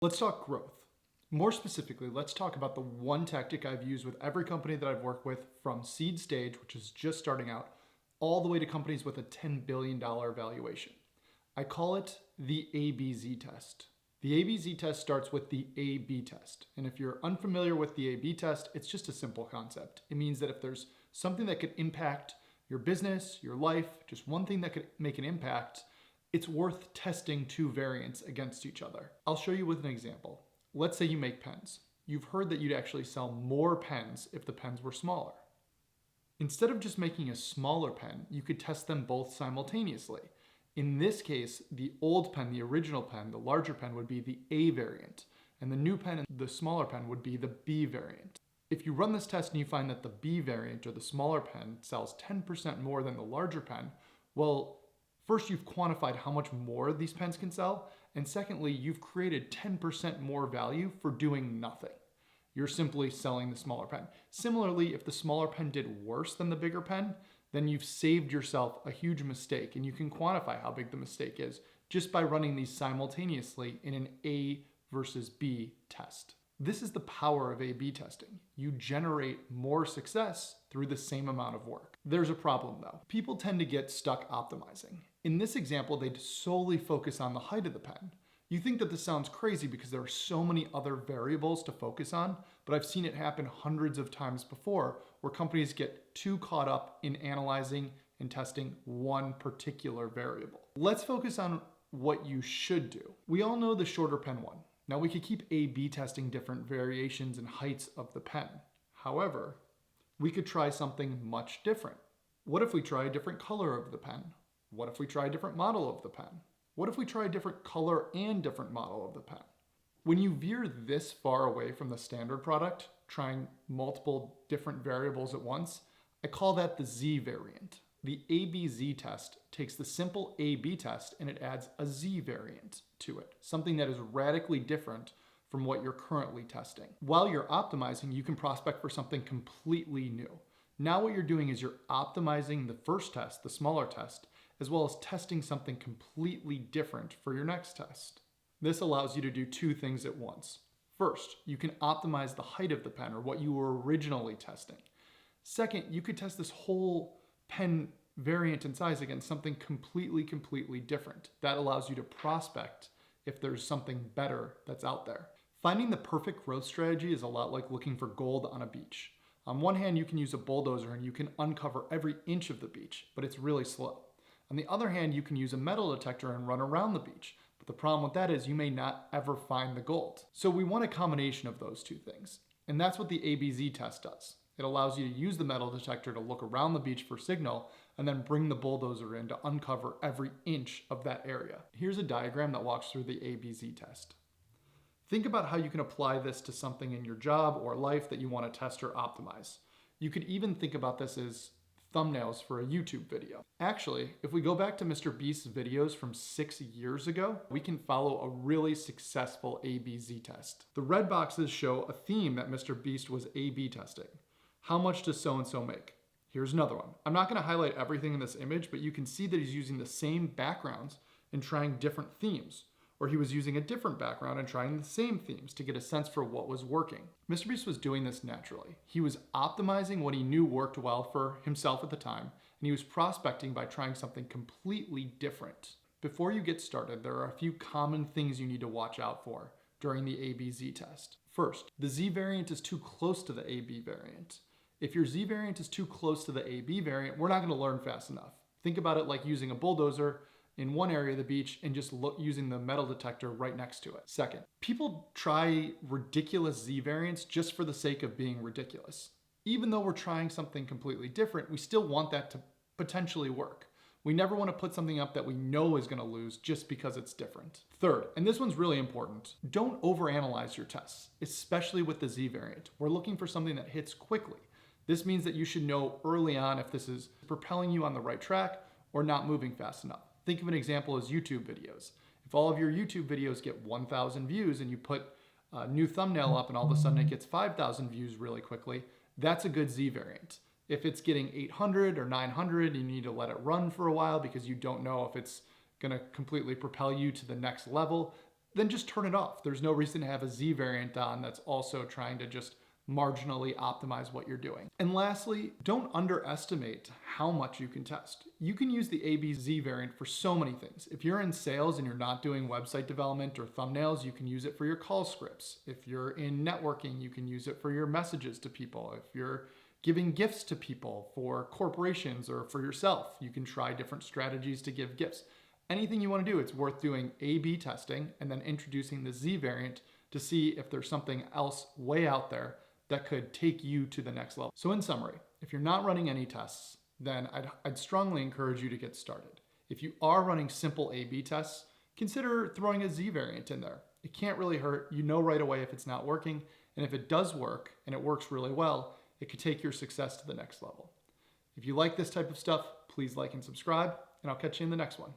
Let's talk growth. More specifically, let's talk about the one tactic I've used with every company that I've worked with from seed stage, which is just starting out, all the way to companies with a $10 billion valuation. I call it the ABZ test. The ABZ test starts with the A-B test. And if you're unfamiliar with the A-B test, it's just a simple concept. It means that if there's something that could impact your business, your life, just one thing that could make an impact, it's worth testing two variants against each other. I'll show you with an example. Let's say you make pens. You've heard that you'd actually sell more pens if the pens were smaller. Instead of just making a smaller pen, you could test them both simultaneously. In this case, the old pen, the original pen, the larger pen would be the A variant, and the new pen, the smaller pen, would be the B variant. If you run this test and you find that the B variant, or the smaller pen, sells 10% more than the larger pen, well, first, you've quantified how much more these pens can sell, and secondly, you've created 10% more value for doing nothing. You're simply selling the smaller pen. Similarly, if the smaller pen did worse than the bigger pen, then you've saved yourself a huge mistake, and you can quantify how big the mistake is just by running these simultaneously in an A versus B test. This is the power of A-B testing. You generate more success through the same amount of work. There's a problem though. People tend to get stuck optimizing. In this example, they'd solely focus on the height of the pen. You think that this sounds crazy because there are so many other variables to focus on, but I've seen it happen hundreds of times before where companies get too caught up in analyzing and testing one particular variable. Let's focus on what you should do. We all know the shorter pen one. Now we could keep A-B testing different variations and heights of the pen. However, we could try something much different. What if we try a different color of the pen? What if we try a different model of the pen? What if we try a different color and different model of the pen? When you veer this far away from the standard product, trying multiple different variables at once, I call that the Z variant. The ABZ test takes the simple A-B test and it adds a Z variant to it, something that is radically different from what you're currently testing. While you're optimizing, you can prospect for something completely new. Now what you're doing is you're optimizing the first test, the smaller test, as well as testing something completely different for your next test. This allows you to do two things at once. First, you can optimize the height of the pen, or what you were originally testing. Second, you could test this whole pen variant and size against something completely different. That allows you to prospect if there's something better that's out there. Finding the perfect growth strategy is a lot like looking for gold on a beach. On one hand, you can use a bulldozer and you can uncover every inch of the beach, but it's really slow. On the other hand, you can use a metal detector and run around the beach. But the problem with that is you may not ever find the gold. So we want a combination of those two things. And that's what the ABZ test does. It allows you to use the metal detector to look around the beach for signal and then bring the bulldozer in to uncover every inch of that area. Here's a diagram that walks through the ABZ test. Think about how you can apply this to something in your job or life that you want to test or optimize. You could even think about this as thumbnails for a YouTube video. Actually, if we go back to Mr. Beast's videos from 6 years ago, we can follow a really successful ABZ test. The red boxes show a theme that Mr. Beast was A-B testing. How much does so-and-so make? Here's another one. I'm not going to highlight everything in this image, but you can see that he's using the same backgrounds and trying different themes. Or he was using a different background and trying the same themes to get a sense for what was working. Mr. Beast was doing this naturally. He was optimizing what he knew worked well for himself at the time, and he was prospecting by trying something completely different. Before you get started, there are a few common things you need to watch out for during the ABZ test. First, the Z variant is too close to the AB variant. If your Z variant is too close to the AB variant, we're not going to learn fast enough. Think about it like using a bulldozer in one area of the beach and just using the metal detector right next to it. Second, people try ridiculous Z variants just for the sake of being ridiculous. Even though we're trying something completely different, we still want that to potentially work. We never want to put something up that we know is going to lose just because it's different. Third, and this one's really important, don't overanalyze your tests, especially with the Z variant. We're looking for something that hits quickly. This means that you should know early on if this is propelling you on the right track or not moving fast enough. Think of an example as YouTube videos. If all of your YouTube videos get 1,000 views and you put a new thumbnail up and all of a sudden it gets 5,000 views really quickly, that's a good Z variant. If it's getting 800 or 900, you need to let it run for a while because you don't know if it's going to completely propel you to the next level. then just turn it off. There's no reason to have a Z variant on that's also trying to just marginally optimize what you're doing. And lastly, don't underestimate how much you can test. You can use the ABZ variant for so many things. If you're in sales and you're not doing website development or thumbnails, you can use it for your call scripts. If you're in networking, you can use it for your messages to people. If you're giving gifts to people for corporations or for yourself, you can try different strategies to give gifts. Anything you want to do, it's worth doing A/B testing and then introducing the Z variant to see if there's something else way out there that could take you to the next level. So in summary, if you're not running any tests, then I'd strongly encourage you to get started. If you are running simple A/B tests, consider throwing a Z variant in there. It can't really hurt. You know right away if it's not working. And if it does work and it works really well, it could take your success to the next level. If you like this type of stuff, please like and subscribe, and I'll catch you in the next one.